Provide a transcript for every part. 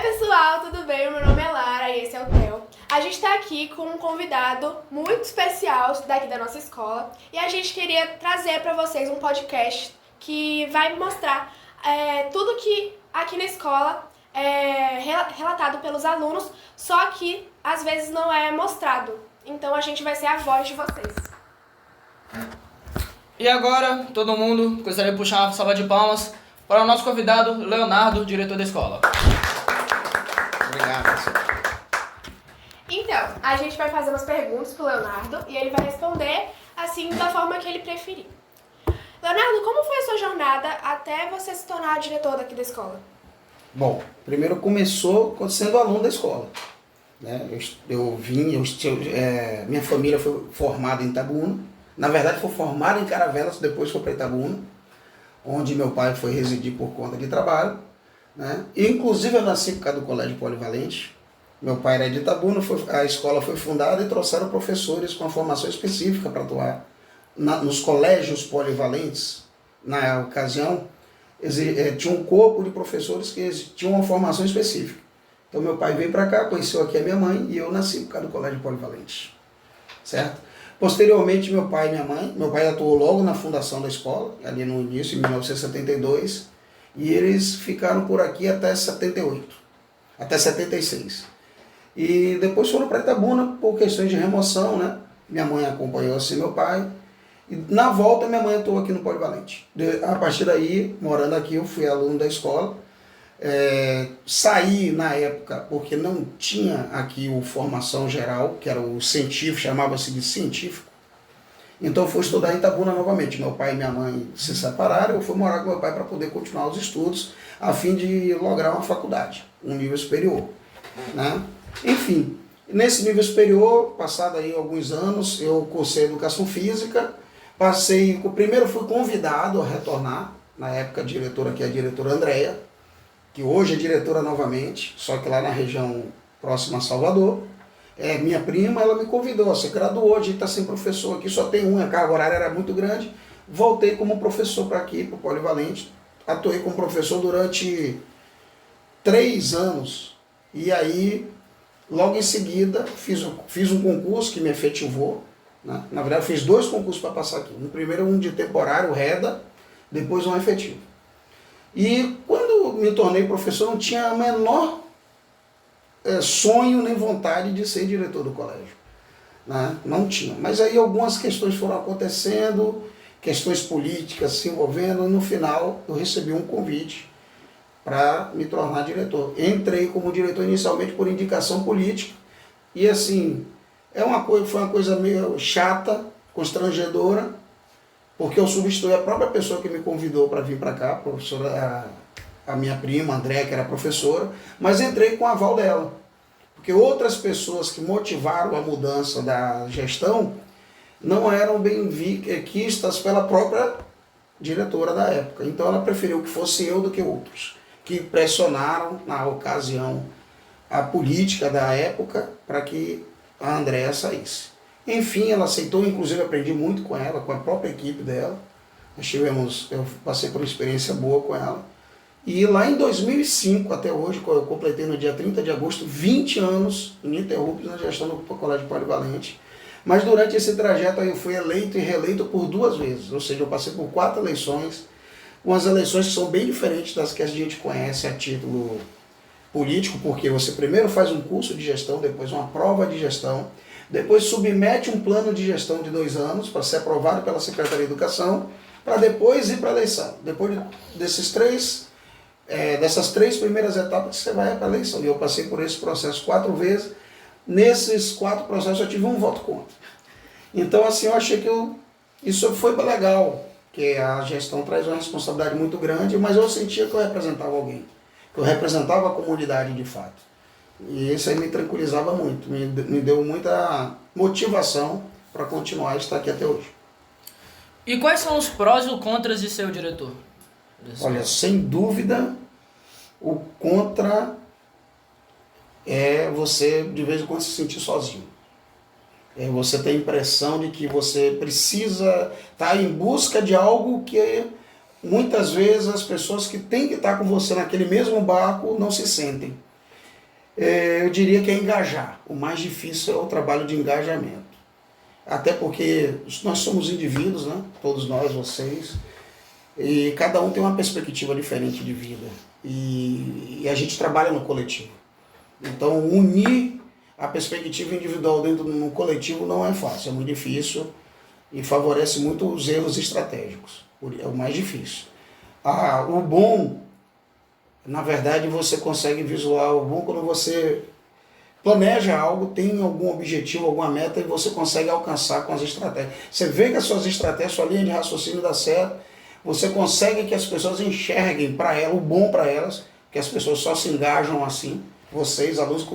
pessoal, tudo bem? Meu nome é Lara e esse é o Theo. A gente está aqui com um convidado muito especial daqui da nossa escola e a gente queria trazer para vocês um podcast que vai mostrar tudo que aqui na escola é relatado pelos alunos, só que às vezes não é mostrado. Então a gente vai ser a voz de vocês. E agora, todo mundo, gostaria de puxar uma salva de palmas para o nosso convidado, Leonardo, diretor da escola. Obrigado, professor. Então, a gente vai fazer umas perguntas pro Leonardo e ele vai responder assim da forma que ele preferir. Leonardo, como foi a sua jornada até você se tornar diretor daqui da escola? Bom, primeiro começou sendo aluno da escola. Né? Minha família foi formada em Itabuna. Na verdade, foi formada em Caravelas, depois foi para Itabuna, onde meu pai foi residir por conta de trabalho. Né? E, inclusive, eu nasci por causa do Colégio Polivalente. Meu pai era de Itabuna, a escola foi fundada e trouxeram professores com a formação específica para atuar nos colégios polivalentes. Na ocasião, tinha um corpo de professores que tinham uma formação específica. Então, meu pai veio para cá, conheceu aqui a minha mãe e eu nasci por causa do Colégio Polivalente. Certo? Posteriormente, meu pai atuou logo na fundação da escola, ali no início, em 1972, e eles ficaram por aqui até 78, até 76. E depois foram para Itabuna por questões de remoção, né? Minha mãe acompanhou assim meu pai. E na volta minha mãe atuou aqui no Polivalente. A partir daí, morando aqui, eu fui aluno da escola. Saí na época porque não tinha aqui o formação geral, que era o científico, chamava-se de científico. Então eu fui estudar em Itabuna novamente. Meu pai e minha mãe se separaram, eu fui morar com meu pai para poder continuar os estudos, a fim de lograr uma faculdade, um nível superior. Né? Enfim, nesse nível superior, passado aí alguns anos, eu cursei Educação Física, primeiro fui convidado a retornar, na época a diretora, que é a diretora Andréia, que hoje é diretora novamente, só que lá na região próxima a Salvador. Minha prima, ela me convidou, você graduou, a gente está sem professor aqui, só tem um, a carga horária era muito grande. Voltei como professor para aqui, para o Polivalente, atuei como professor durante 3 anos, e aí, logo em seguida, fiz um concurso que me efetivou, né? Na verdade, eu fiz 2 concursos para passar aqui, no primeiro um de temporário, REDA, depois um efetivo. E quando me tornei professor, não tinha a menor sonho nem vontade de ser diretor do colégio. Né? Não tinha. Mas aí algumas questões foram acontecendo, questões políticas se envolvendo, e no final eu recebi um convite para me tornar diretor. Entrei como diretor inicialmente por indicação política, e assim, foi uma coisa meio chata, constrangedora, porque eu substituí a própria pessoa que me convidou para vir para cá, a minha prima, André, que era professora, mas entrei com o aval dela. Porque outras pessoas que motivaram a mudança da gestão não eram bem vistas pela própria diretora da época. Então ela preferiu que fosse eu do que outros, que pressionaram, na ocasião, a política da época para que a Andréa saísse. Enfim, ela aceitou, inclusive aprendi muito com ela, com a própria equipe dela. Eu passei por uma experiência boa com ela. E lá em 2005, até hoje, eu completei no dia 30 de agosto, 20 anos ininterruptos na gestão do Colégio Polivalente. Mas durante esse trajeto aí eu fui eleito e reeleito por 2 vezes. Ou seja, eu passei por 4 eleições, umas eleições que são bem diferentes das que a gente conhece a título político, porque você primeiro faz um curso de gestão, depois uma prova de gestão, depois submete um plano de gestão de 2 anos para ser aprovado pela Secretaria de Educação, para depois ir para a eleição. Depois dessas 3 primeiras etapas você vai para a eleição. E eu passei por esse processo 4 vezes. Nesses 4 processos eu tive um voto contra. Então assim, eu achei que isso foi legal, que a gestão traz uma responsabilidade muito grande, mas eu sentia que eu representava alguém, que eu representava a comunidade de fato. E isso aí me tranquilizava muito, me deu muita motivação para continuar a estar aqui até hoje. E quais são os prós e os contras de ser o diretor? Olha, sem dúvida, o contra é você de vez em quando se sentir sozinho. Você tem a impressão de que você precisa estar em busca de algo que muitas vezes as pessoas que têm que estar com você naquele mesmo barco não se sentem. Eu diria que é engajar. O mais difícil é o trabalho de engajamento. Até porque nós somos indivíduos, né? Todos nós, vocês, e cada um tem uma perspectiva diferente de vida. E a gente trabalha no coletivo. Então, unir a perspectiva individual dentro de um coletivo não é fácil, é muito difícil e favorece muito os erros estratégicos. É o mais difícil. O bom, na verdade, você consegue visualizar o bom quando você planeja algo, tem algum objetivo, alguma meta e você consegue alcançar com as estratégias. Você vê que as suas estratégias, sua linha de raciocínio dá certo, você consegue que as pessoas enxerguem para elas, o bom para elas, que as pessoas só se engajam assim. Vocês, alunos,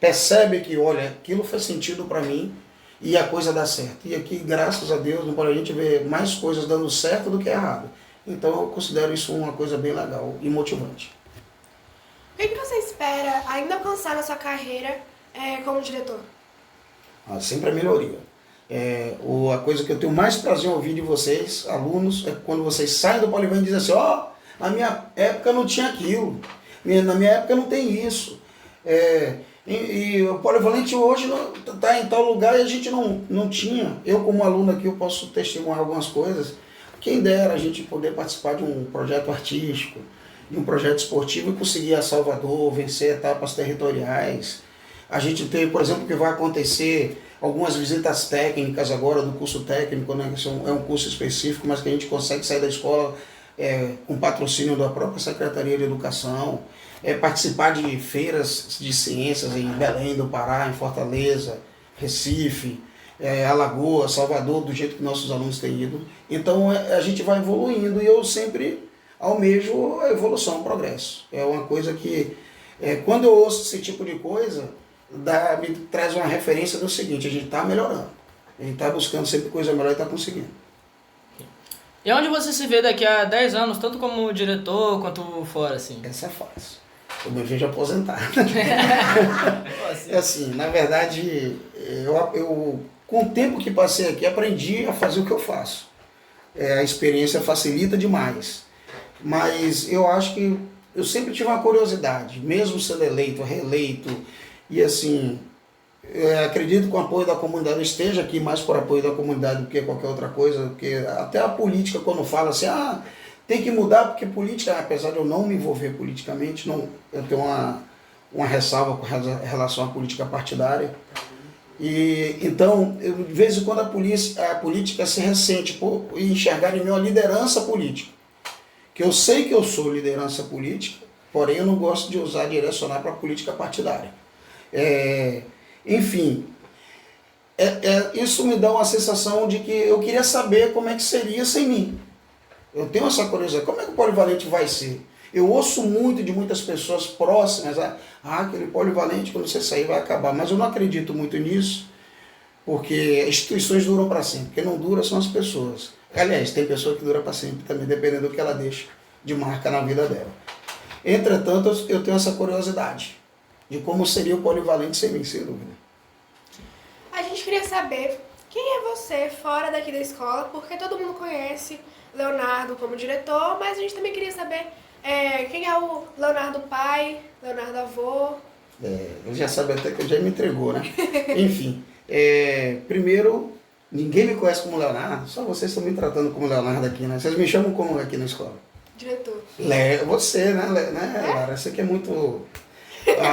percebem que, olha, aquilo faz sentido para mim e a coisa dá certo. E aqui, graças a Deus, não pode a gente ver mais coisas dando certo do que errado. Então eu considero isso uma coisa bem legal e motivante. O que você espera ainda alcançar na sua carreira como diretor? Sempre a melhoria. A coisa que eu tenho mais prazer em ouvir de vocês, alunos, é quando vocês saem do Polivalente e dizem assim, na minha época não tinha aquilo, na minha época não tem isso. E o Polivalente hoje está em tal lugar e a gente não tinha. Eu como aluno aqui eu posso testemunhar algumas coisas. Quem dera a gente poder participar de um projeto artístico, de um projeto esportivo e conseguir ir a Salvador, vencer etapas territoriais. A gente tem, por exemplo, que vai acontecer algumas visitas técnicas agora do curso técnico, né? É um curso específico, mas que a gente consegue sair da escola com patrocínio da própria Secretaria de Educação, participar de feiras de ciências em Belém do Pará, em Fortaleza, Recife, Alagoas, Salvador, do jeito que nossos alunos têm ido. Então a gente vai evoluindo e eu sempre almejo a evolução, o progresso. É uma coisa que, quando eu ouço esse tipo de coisa, me traz uma referência do seguinte, a gente está melhorando. A gente está buscando sempre coisa melhor e está conseguindo. E onde você se vê daqui a 10 anos, tanto como diretor quanto fora, assim? Essa é fácil. Eu me vejo aposentado. Assim, na verdade, eu com o tempo que passei aqui, aprendi a fazer o que eu faço. A experiência facilita demais. Mas eu acho que eu sempre tive uma curiosidade, mesmo sendo eleito, reeleito, e assim, acredito que com o apoio da comunidade, eu esteja aqui mais por apoio da comunidade do que qualquer outra coisa, porque até a política, quando fala assim, tem que mudar, porque política, apesar de eu não me envolver politicamente, eu tenho uma ressalva com relação à política partidária. E então, de vez em quando a política se ressente por enxergar em mim uma liderança política. Que eu sei que eu sou liderança política, porém eu não gosto de usar direcionar para a política partidária. Enfim, isso me dá uma sensação de que eu queria saber como é que seria sem mim. Eu tenho essa curiosidade, como é que o Polivalente vai ser? Eu ouço muito de muitas pessoas próximas, aquele Polivalente quando você sair vai acabar, mas eu não acredito muito nisso, porque instituições duram para sempre, quem não dura são as pessoas. Aliás, tem pessoa que dura para sempre também, dependendo do que ela deixa de marca na vida dela. Entretanto, eu tenho essa curiosidade de como seria o Polivalente sem mim, sem dúvida. A gente queria saber quem é você fora daqui da escola, porque todo mundo conhece Leonardo como diretor, mas a gente também queria saber quem é o Leonardo pai, Leonardo avô. Eu já sabe até que já me entregou, né? Enfim, primeiro, ninguém me conhece como Leonardo, só vocês estão me tratando como Leonardo aqui, né? Vocês me chamam como aqui na escola? Diretor. Você, né, Lara? Você que é muito...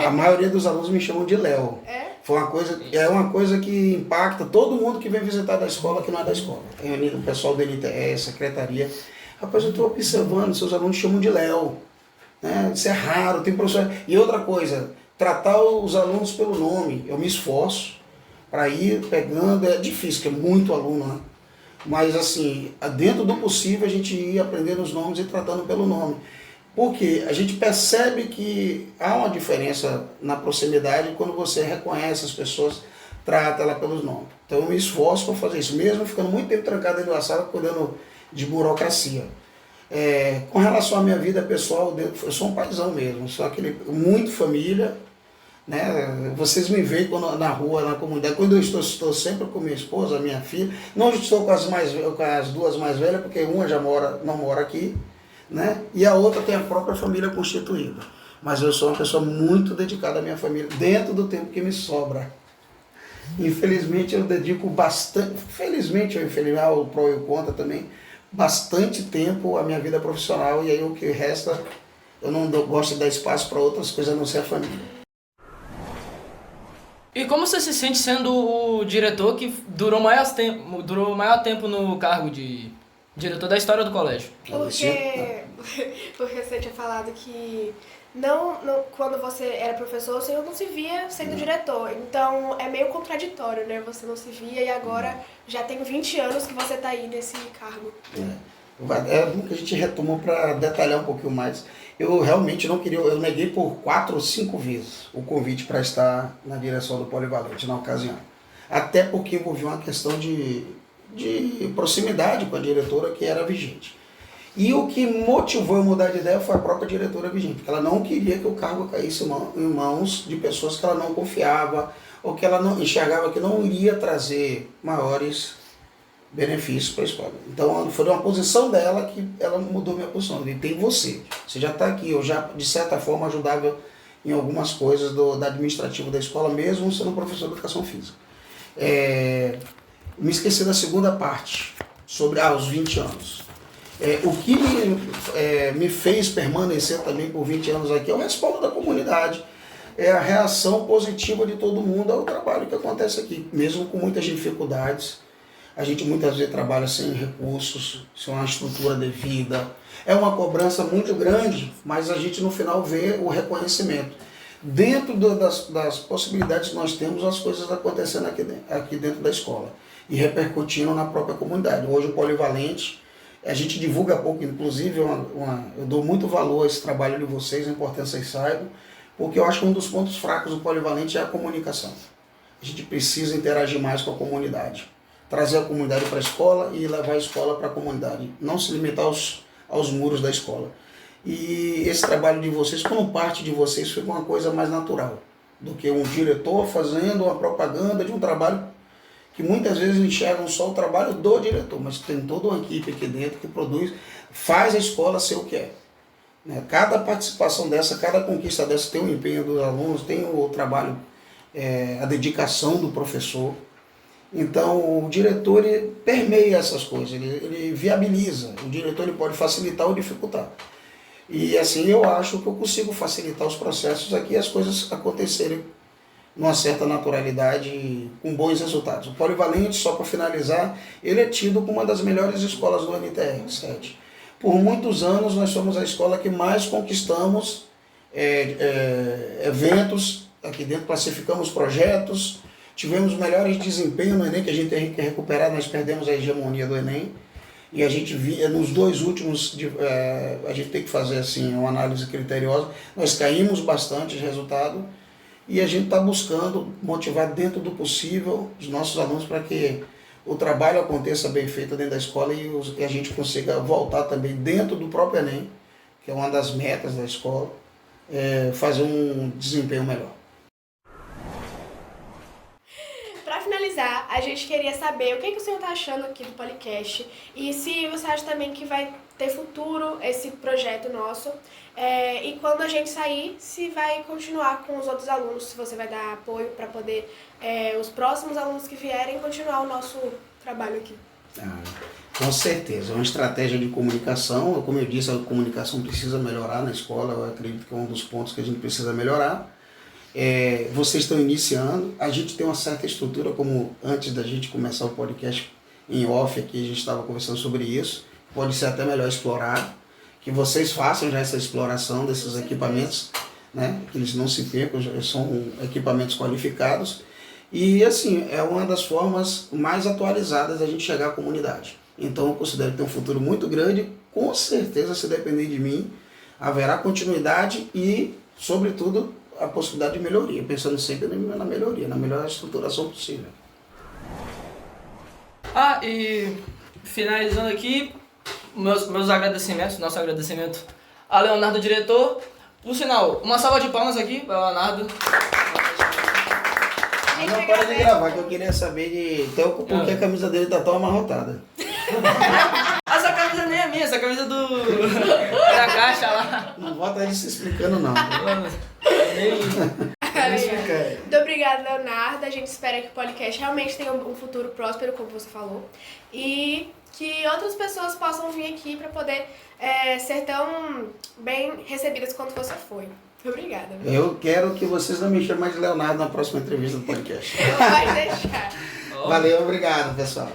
A maioria dos alunos me chamam de Léo. É uma coisa que impacta todo mundo que vem visitar da escola, que não é da escola. O pessoal da NTE, secretaria. Rapaz, eu estou observando, seus alunos chamam de Léo. Né? Isso é raro, tem professor... E outra coisa, tratar os alunos pelo nome. Eu me esforço para ir pegando, é difícil, porque é muito aluno, né? Mas assim, dentro do possível a gente ia aprendendo os nomes e tratando pelo nome. Porque a gente percebe que há uma diferença na proximidade quando você reconhece as pessoas, trata ela pelos nomes. Então eu me esforço para fazer isso, mesmo ficando muito tempo trancado dentro da sala, cuidando de burocracia. Com relação à minha vida pessoal, eu sou um paizão mesmo, sou muito família, né? Vocês me veem na rua, na comunidade, quando eu estou sempre com minha esposa, minha filha, não estou com as duas mais velhas, porque uma já não mora aqui, né? E a outra tem a própria família constituída. mas eu sou uma pessoa muito dedicada à minha família, dentro do tempo que me sobra. Infelizmente eu dedico bastante, felizmente ou infelizmente, o pró e o contra também, bastante tempo à minha vida profissional, e aí o que resta, eu não gosto de dar espaço para outras coisas a não ser a família. E como você se sente sendo o diretor que durou maior tempo no cargo de diretor da história do colégio? Porque você tinha falado que quando você era professor, você não se via sendo diretor. Então é meio contraditório, né? Você não se via e agora já tem 20 anos que você está aí nesse cargo. É bom que a gente retoma para detalhar um pouquinho mais. Eu realmente não queria, eu neguei por 4 ou 5 vezes o convite para estar na direção do Polivalente na ocasião. Até porque envolvia uma questão de proximidade com a diretora que era vigente. E o que motivou eu mudar de ideia foi a própria diretora vigente, porque ela não queria que o cargo caísse em mãos de pessoas que ela não confiava, ou que ela não enxergava que não iria trazer maiores benefícios para a escola. Então foi uma posição dela que ela mudou minha posição. E tem você já está aqui, eu já de certa forma ajudava em algumas coisas da administrativa da escola, mesmo sendo professor de educação física. Me esqueci da segunda parte, sobre os 20 anos. O que me fez permanecer também por 20 anos aqui é o respaldo da comunidade, é a reação positiva de todo mundo ao trabalho que acontece aqui, mesmo com muitas dificuldades. A gente muitas vezes trabalha sem recursos, sem uma estrutura devida. É uma cobrança muito grande, mas a gente no final vê o reconhecimento. Dentro das possibilidades que nós temos, as coisas acontecendo aqui dentro da escola e repercutindo na própria comunidade. Hoje o Polivalente, a gente divulga pouco, inclusive eu dou muito valor a esse trabalho de vocês, a importância que vocês saibam, porque eu acho que um dos pontos fracos do Polivalente é a comunicação. A gente precisa interagir mais com a comunidade. Trazer a comunidade para a escola e levar a escola para a comunidade. Não se limitar aos muros da escola. E esse trabalho de vocês, como parte de vocês, foi uma coisa mais natural do que um diretor fazendo uma propaganda de um trabalho que muitas vezes enxergam só o trabalho do diretor, mas tem toda uma equipe aqui dentro que produz, faz a escola ser o que é. Cada participação dessa, cada conquista dessa tem o empenho dos alunos, tem o trabalho, a dedicação do professor. Então o diretor ele permeia essas coisas, ele viabiliza, o diretor ele pode facilitar ou dificultar. E assim eu acho que eu consigo facilitar os processos aqui e as coisas acontecerem numa certa naturalidade com bons resultados. O Polivalente, só para finalizar, ele é tido como uma das melhores escolas do NTR 7. Por muitos anos nós somos a escola que mais conquistamos eventos, aqui dentro classificamos projetos, tivemos melhores desempenhos no Enem, que a gente tem que recuperar, nós perdemos a hegemonia do Enem. E a gente via, nos 2 últimos, a gente tem que fazer assim, uma análise criteriosa, nós caímos bastante de resultado e a gente está buscando motivar dentro do possível os nossos alunos para que o trabalho aconteça bem feito dentro da escola e a gente consiga voltar também dentro do próprio Enem, que é uma das metas da escola, fazer um desempenho melhor. Para finalizar, a gente queria saber o que o senhor está achando aqui do Policast e se você acha também que vai ter futuro esse projeto nosso e quando a gente sair, se vai continuar com os outros alunos, se você vai dar apoio para poder os próximos alunos que vierem continuar o nosso trabalho aqui. Com certeza, é uma estratégia de comunicação. Como eu disse, a comunicação precisa melhorar na escola, eu acredito que é um dos pontos que a gente precisa melhorar. Vocês estão iniciando, a gente tem uma certa estrutura, como antes da gente começar o podcast em off aqui, a gente estava conversando sobre isso, pode ser até melhor explorar, que vocês façam já essa exploração desses equipamentos, né? Que eles não se percam, são equipamentos qualificados, e assim, é uma das formas mais atualizadas da gente chegar à comunidade. Então eu considero que tem um futuro muito grande, com certeza, se depender de mim, haverá continuidade e, sobretudo, a possibilidade de melhoria, pensando sempre na melhoria, na melhor estruturação possível. E finalizando aqui, meus agradecimentos, nosso agradecimento a Leonardo, diretor. Por sinal, uma salva de palmas aqui para o Leonardo. Mas não para de gravar, que eu queria saber por que a camisa dele tá tão amarrotada. Essa camisa nem é minha, essa camisa da caixa lá. Não bota ele se explicando, não. Nem explica aí. Muito obrigada, Leonardo. A gente espera que o podcast realmente tenha um futuro próspero, como você falou. E que outras pessoas possam vir aqui para poder ser tão bem recebidas quanto você foi. Obrigada. Eu quero que vocês não me chamem mais de Leonardo na próxima entrevista do podcast. Não pode deixar. Valeu, obrigado, pessoal.